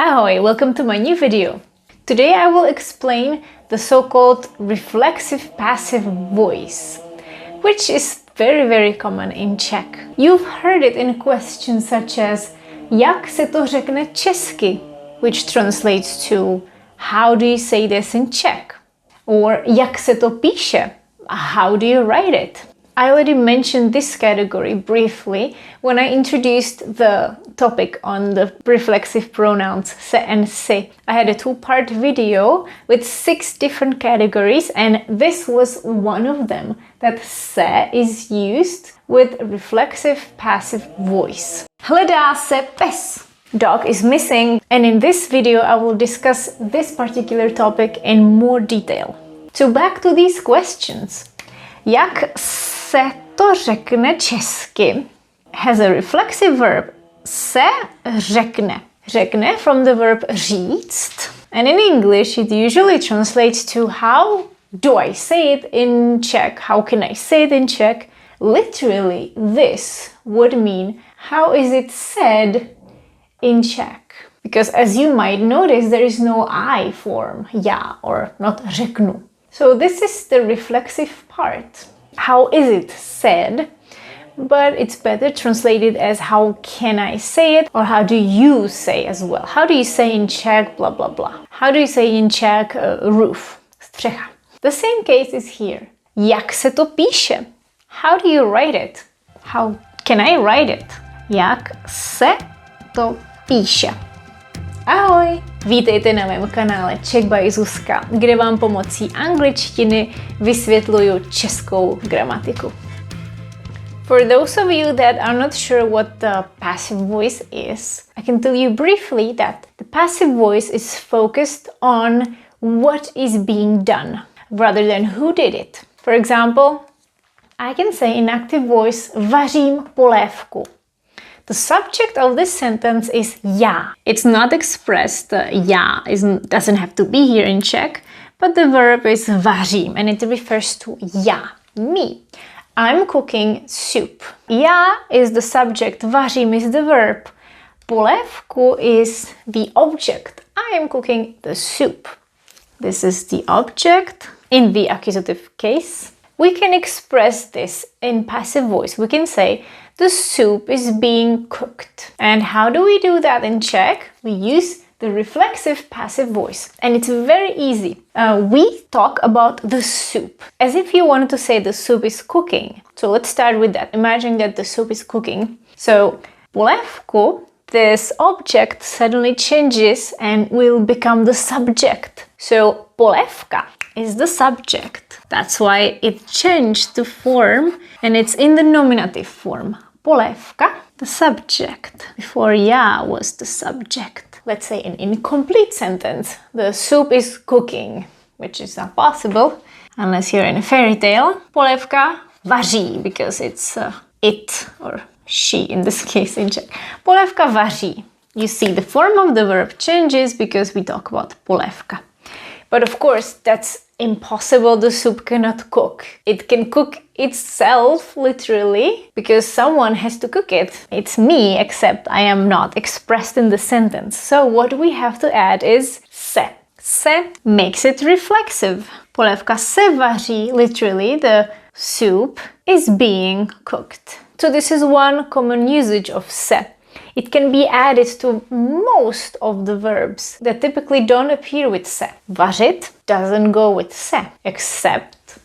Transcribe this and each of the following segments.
Ahoy! Welcome to my new video. Today I will explain the so-called reflexive passive voice, which is very common in Czech. You've heard it in questions such as Jak se to řekne česky, which translates to how do you say this in Czech? Or jak se to píše? How do you write it? I already mentioned this category briefly when I introduced the topic on the reflexive pronouns se and si. I had a two-part video with 6 different categories, and this was one of them, that se is used with reflexive passive voice. Hledá se pes. Dog is missing, and in this video I will discuss this particular topic in more detail. So back to these questions. Jak se to řekne česky has a reflexive verb se řekne. Řekne from the verb říct, and in English it usually translates to how do I say it in Czech? How can I say it in Czech? Literally, this would mean how is it said in Czech? Because as you might notice, there is no I form, já, or not řeknu. So this is the reflexive part. How is it said? But it's better translated as how can I say it, or how do you say as well? How do you say in Czech blah blah blah? How do you say in Czech roof? Střecha. The same case is here. Jak se to píše? How do you write it? How can I write it? Jak se to píše? Ahoj! Vítejte na mém kanále Czech by Zuzka, kde vám pomocí angličtiny vysvětluju českou gramatiku. For those of you that are not sure what the passive voice is, I can tell you briefly that the passive voice is focused on what is being done rather than who did it. For example, I can say in active voice vařím polévku. The subject of this sentence is já. It's not expressed, já doesn't have to be here in Czech, but the verb is vařím and it refers to já, me. I'm cooking soup. Já is the subject, vařím is the verb. Polévku is the object. I am cooking the soup. This is the object in the accusative case. We can express this in passive voice. We can say the soup is being cooked. And how do we do that in Czech? We use the reflexive passive voice. And it's very easy. We talk about the soup as if you wanted to say the soup is cooking. So let's start with that. Imagine that the soup is cooking. So polévku, this object suddenly changes and will become the subject. So polévka is the subject. That's why it changed to form and it's in the nominative form. Polévka, the subject. Before já was the subject. Let's say an incomplete sentence. The soup is cooking, which is not possible unless you're in a fairy tale. Polévka vaří, because it's it or she in this case in Czech. Polévka vaří. You see the form of the verb changes because we talk about polévka. But of course, that's impossible. The soup cannot cook. It can cook itself, literally, because someone has to cook it. It's me, except I am not expressed in the sentence. So what we have to add is se. Se makes it reflexive. Polévka se vaří, literally, the soup is being cooked. So this is one common usage of se. It can be added to most of the verbs that typically don't appear with se. Vařit doesn't go with se, except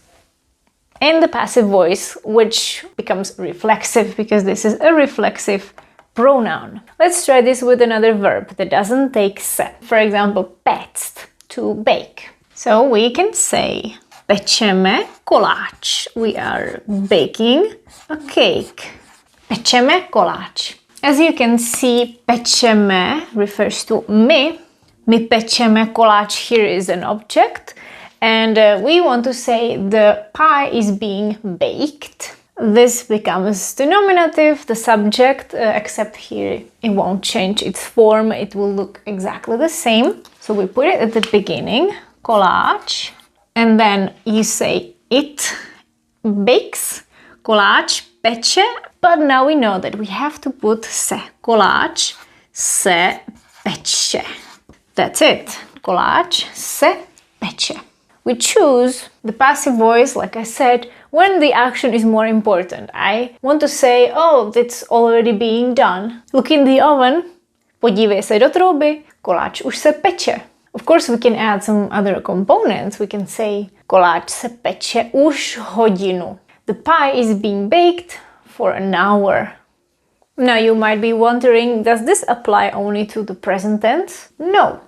in the passive voice, which becomes reflexive because this is a reflexive pronoun. Let's try this with another verb that doesn't take se. For example, péct, to bake. So we can say pečeme koláč. We are baking a cake. Pečeme koláč. As you can see, pečeme refers to my. My pečeme koláč here is an object. And we want to say the pie is being baked. This becomes the nominative, the subject, except here it won't change its form. It will look exactly the same. So we put it at the beginning, koláč. And then you say it bakes, koláč peče. But now we know that we have to put se. Koláč se peče. That's it. Koláč se peče. We choose the passive voice, like I said, when the action is more important. I want to say, oh, it's already being done. Look in the oven. Podívej se do trouby. Koláč už se peče. Of course, we can add some other components. We can say, koláč se peče už hodinu. The pie is being baked for an hour. Now you might be wondering, does this apply only to the present tense? No,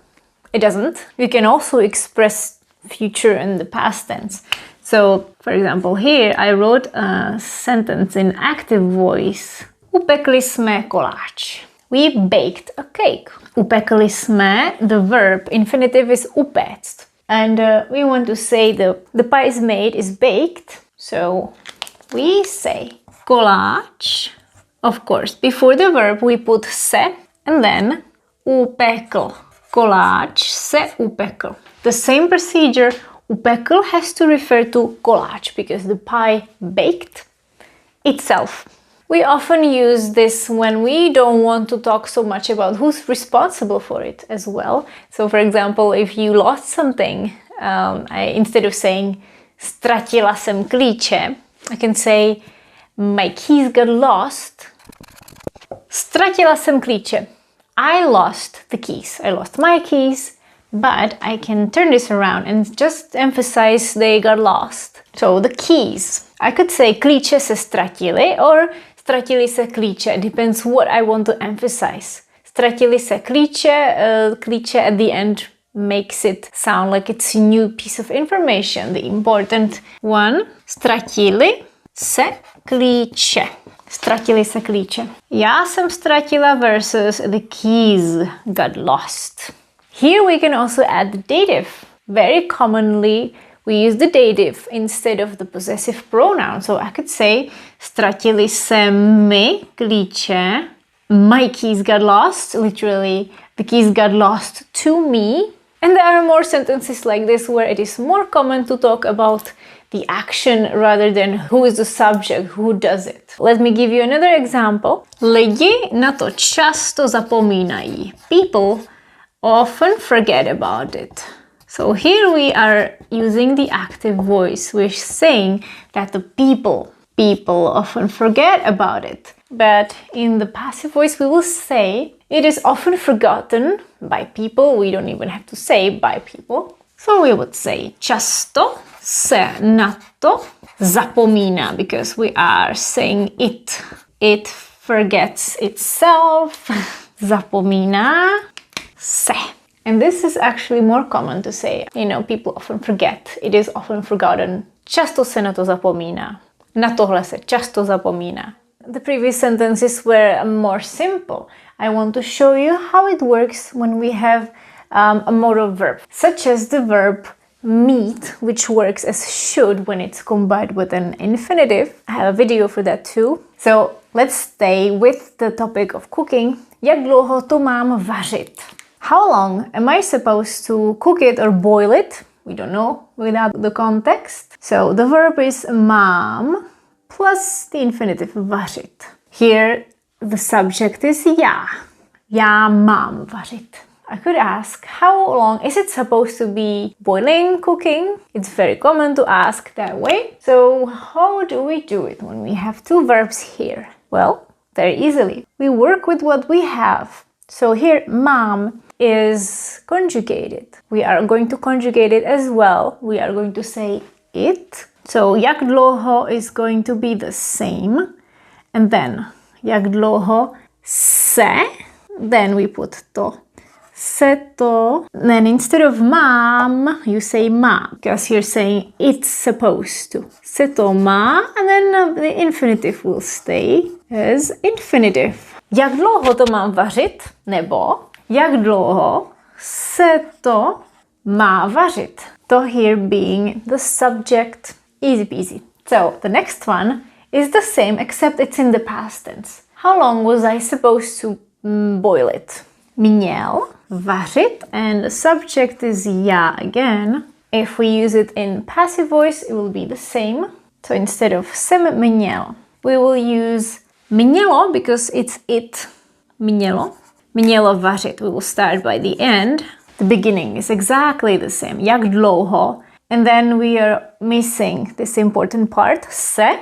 it doesn't. You can also express future in the past tense. So, for example, here I wrote a sentence in active voice. Upekli jsme koláč. We baked a cake. Upekli jsme, the verb infinitive is upéct. And we want to say the pie is made, is baked. So we say koláč. Of course, before the verb we put se and then upekl. Koláč se upekl. The same procedure, upekl has to refer to koláč because the pie baked itself. We often use this when we don't want to talk so much about who's responsible for it as well. So for example, if you lost something, instead of saying ztratila jsem klíče, I can say my keys got lost. Ztratila jsem klíče. I lost the keys. I lost my keys, but I can turn this around and just emphasize they got lost. So the keys. I could say klíče se ztratili or ztratili se klíče. It depends what I want to emphasize. Ztratili se klíče. Klíče at the end makes it sound like it's a new piece of information. The important one. Ztratili se klíče. Ztratili se klíče. Já jsem ztratila versus the keys got lost. Here we can also add the dative. Very commonly we use the dative instead of the possessive pronoun. So I could say ztratili se mi klíče. My keys got lost. Literally, the keys got lost to me. And there are more sentences like this where it is more common to talk about the action rather than who is the subject, who does it. Let me give you another example. Lidi na to často zapomínají. People often forget about it. So here we are using the active voice. We're saying that the people often forget about it. But in the passive voice we will say it is often forgotten by people. We don't even have to say by people. So we would say často se na to zapomíná because we are saying it. It forgets itself. Zapomíná se. And this is actually more common to say. You know, people often forget. It is often forgotten. Často se na to zapomíná. Na tohle se často zapomíná. The previous sentences were more simple. I want to show you how it works when we have a modal verb, such as the verb meet, which works as should when it's combined with an infinitive. I have a video for that too. So let's stay with the topic of cooking. Jak dlouho to mám vařit? How long am I supposed to cook it or boil it? We don't know without the context. So the verb is mám plus the infinitive vařit. Here the subject is já. Já mám vařit. I could ask, how long is it supposed to be boiling, cooking? It's very common to ask that way. So how do we do it when we have two verbs here? Well, very easily. We work with what we have. So here, mám is conjugated. We are going to conjugate it as well. We are going to say it. So jak dlouho is going to be the same. And then, jak dlouho se, then we put to. Se to, then instead of mám, you say má, because you're saying it's supposed to. Se to má, and then the infinitive will stay as infinitive. Jak dlouho to mám vařit? Nebo jak dlouho se to má vařit? To here being the subject, easy peasy. So the next one is the same except it's in the past tense. How long was I supposed to boil it? Měl vařit, and the subject is já again. If we use it in passive voice, it will be the same. So instead of jsem měl, we will use mělo because it's it. Mělo. Mělo vařit. We will start by the end. The beginning is exactly the same. Jak dlouho. And then we are missing this important part, se,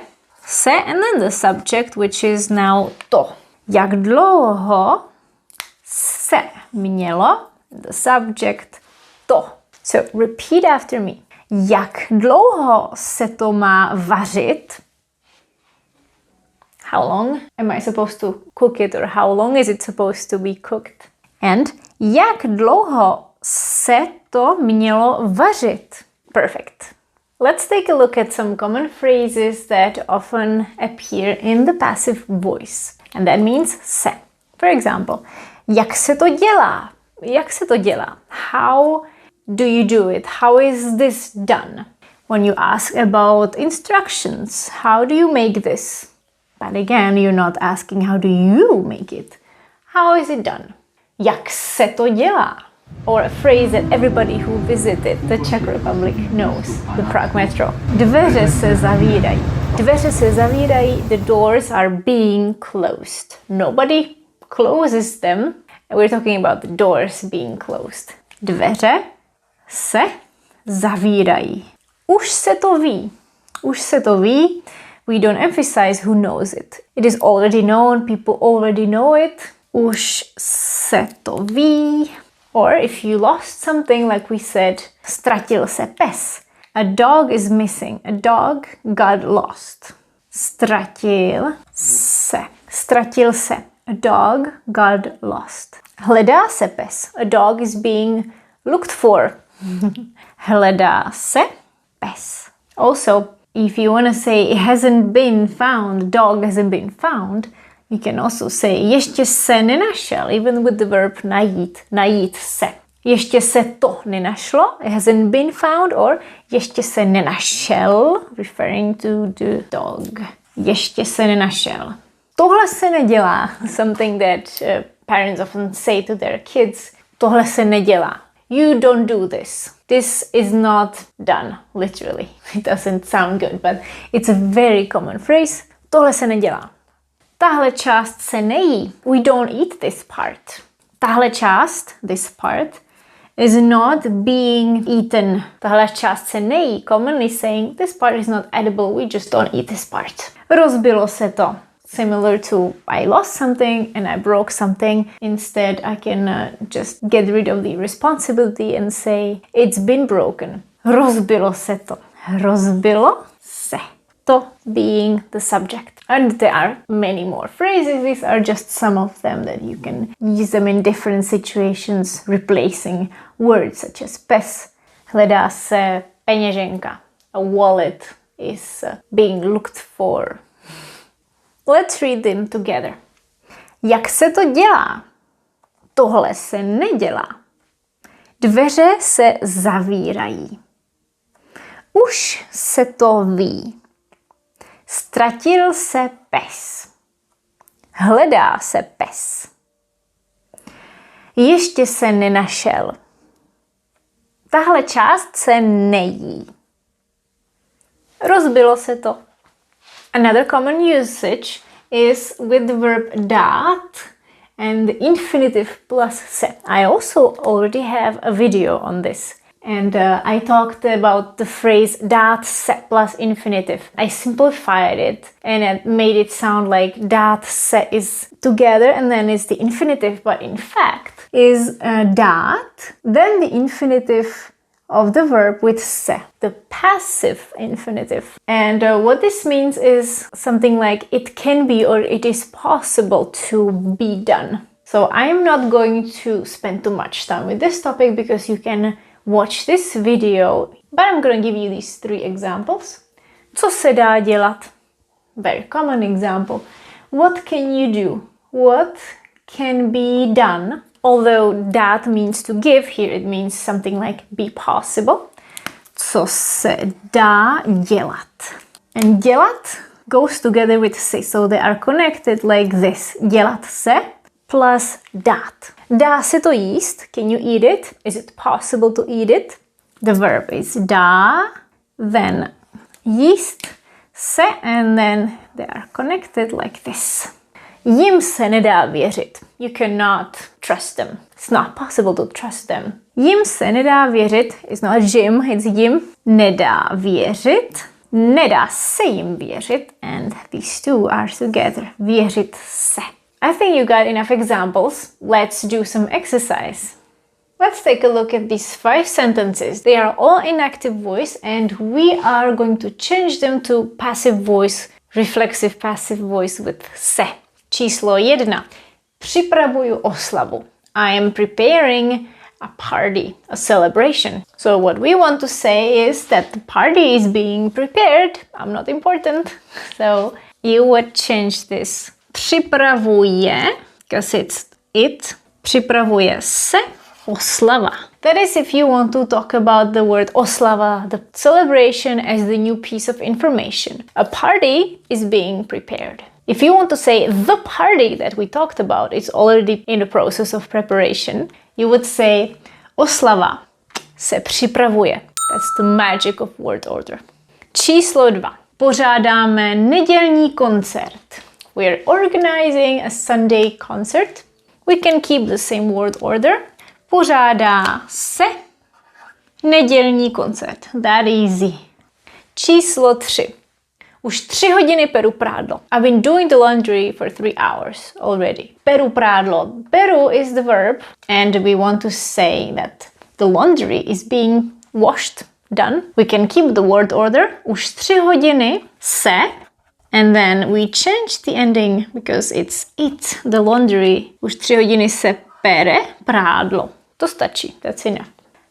and then the subject, which is now to. Jak dlouho se mělo, the subject to. So repeat after me. Jak dlouho se to má vařit? How long am I supposed to cook it, or how long is it supposed to be cooked? And jak dlouho se to mělo vařit? Perfect. Let's take a look at some common phrases that often appear in the passive voice. And that means se. For example, jak se to dělá? Jak se to dělá? How do you do it? How is this done? When you ask about instructions, how do you make this? But again, you're not asking how do you make it. How is it done? Jak se to dělá? Or a phrase that everybody who visited the Czech Republic knows, the Prague Metro. Dveře se zavírají. Dveře se zavírají, the doors are being closed. Nobody closes them. We're talking about the doors being closed. Dveře se zavírají. Už se to ví. Už se to ví. We don't emphasize who knows it. It is already known, people already know it. Už se to ví. Or if you lost something, like we said, ztratil se pes. A dog is missing. A dog got lost. Ztratil se. Ztratil se. A dog got lost. Hledá se pes. A dog is being looked for. Hledá se pes. Also, if you want to say it hasn't been found, dog hasn't been found, you can also say ještě se nenašel, even with the verb najít, najít se. Ještě se to nenašlo, it hasn't been found, or ještě se nenašel, referring to the dog. Ještě se nenašel. Tohle se nedělá, something that parents often say to their kids. Tohle se nedělá. You don't do this. This is not done, literally. It doesn't sound good, but it's a very common phrase. Tohle se nedělá. Tahle část se nejí. We don't eat this part. Tahle část, this part, is not being eaten. Tahle část se nejí. Commonly saying, this part is not edible, we just don't eat this part. Rozbilo se to. Similar to I lost something and I broke something. Instead, I can just get rid of the responsibility and say, it's been broken. Rozbilo se to. Rozbilo se. To being the subject. And there are many more phrases. These are just some of them that you can use them in different situations, replacing words such as pes. Hledá se peněženka. A wallet is being looked for. Let's read them together. Jak se to dělá? Tohle se nedělá. Dveře se zavírají. Už se to ví. Ztratil se pes. Hledá se pes. Ještě se nenašel. Tahle část se nejí. Rozbilo se to. Another common usage is with the verb dát and the infinitive plus se. I also already have a video on this. And I talked about the phrase dát se plus infinitive. I simplified it and it made it sound like dát se is together and then is the infinitive, but in fact is dát, then the infinitive of the verb with se, the passive infinitive. And what this means is something like it can be or it is possible to be done. So I am not going to spend too much time with this topic because you can watch this video, but I'm going to give you these 3 examples. Co se dá dělat? Very common example. What can you do? What can be done? Although dát means to give, here it means something like be possible. Co se dá dělat? And dělat goes together with se, so they are connected like this. Dělat se plus dát. Dá se to jíst? Can you eat it? Is it possible to eat it? The verb is dá, then jíst se, and then they are connected like this. Jim se nedá věřit. You cannot trust them. It's not possible to trust them. Jim se nedá věřit. It's not Jim, it's Jim. Nedá věřit. Nedá se jim věřit. And these two are together. Věřit se. I think you got enough examples. Let's do some exercise. Let's take a look at these 5 sentences. They are all in active voice and we are going to change them to passive voice, reflexive passive voice with se. Číslo 1. Připravuju oslavu. I am preparing a party, a celebration. So what we want to say is that the party is being prepared. I'm not important. So you would change this. Připravuje, because it's it. Připravuje se oslava. That is if you want to talk about the word oslava, the celebration, as the new piece of information. A party is being prepared. If you want to say the party that we talked about is already in the process of preparation, you would say oslava se připravuje. That's the magic of word order. Číslo 2. Pořádáme nedělní koncert. We're organizing a Sunday concert. We can keep the same word order. Pořádá se nedělní koncert. That easy. Číslo 3. Už 3 hodiny peru prádlo. I've been doing the laundry for 3 hours already. Peru prádlo. Peru is the verb and we want to say that the laundry is being washed, done. We can keep the word order. Už 3 hodiny se and then we change the ending because it's it, the laundry. Už 3 hodiny se pere prádlo. To stačí, that's enough.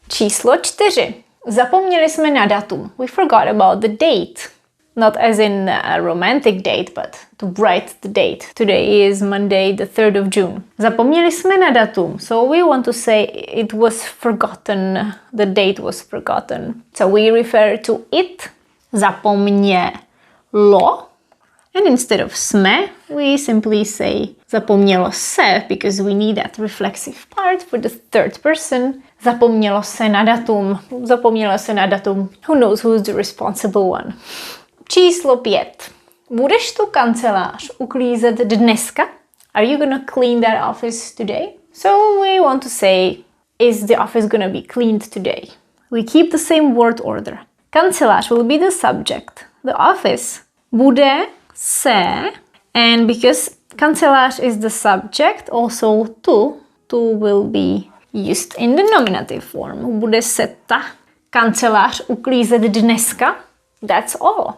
Číslo 4. Zapomněli jsme na datum. We forgot about the date. Not as in a romantic date, but to write the date. Today is Monday, the 3rd of June. Zapomněli jsme na datum. So we want to say it was forgotten. The date was forgotten. So we refer to it. Zapomnělo. And instead of jsme, we simply say zapomnělo se, because we need that reflexive part for the third person. Zapomnělo se na datum. Zapomnělo se na datum. Who knows who's the responsible one? Číslo 5. Budeš tu kancelář uklízet dneska? Are you gonna clean that office today? So we want to say, is the office gonna be cleaned today? We keep the same word order. Kancelář will be the subject. The office bude se, and because kancelář is the subject, also tu will be used in the nominative form. Bude se ta kancelář uklízet dneska? That's all.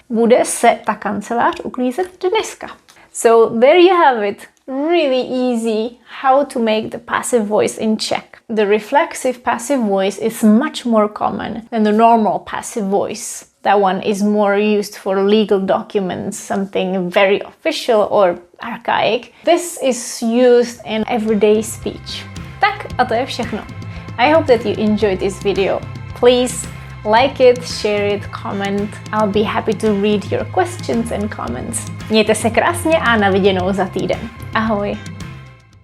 Bude se ta kancelář uklízet dneska. So there you have it. Really easy how to make the passive voice in Czech. The reflexive passive voice is much more common than the normal passive voice. That one is more used for legal documents, something very official or archaic. This is used in everyday speech. Tak a to je všechno. I hope that you enjoyed this video. Please like it, share it, comment. I'll be happy to read your questions and comments. Mějte se krásně a na viděnou za týden. Ahoj!